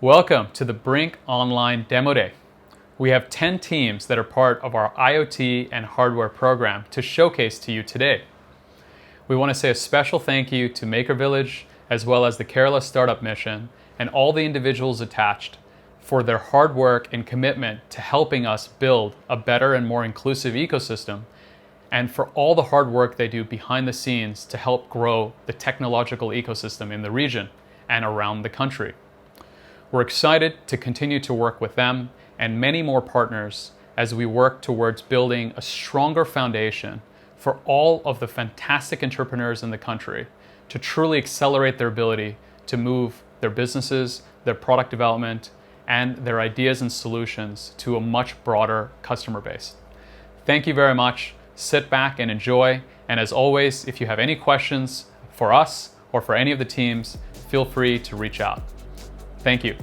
Welcome to the Brinc Online Demo Day. We have 10 teams that are part of our IoT and hardware program to showcase to you today. We want to say a special thank you to Maker Village, as well as the Kerala Startup Mission, and all the individuals attached for their hard work and commitment to helping us build a better and more inclusive ecosystem, and for all the hard work they do behind the scenes to help grow the technological ecosystem in the region and around the country. We're excited to continue to work with them and many more partners as we work towards building a stronger foundation for all of the fantastic entrepreneurs in the country to truly accelerate their ability to move their businesses, their product development, and their ideas and solutions to a much broader customer base. Thank you very much. Sit back and enjoy. And as always, if you have any questions for us or for any of the teams, feel free to reach out. Thank you.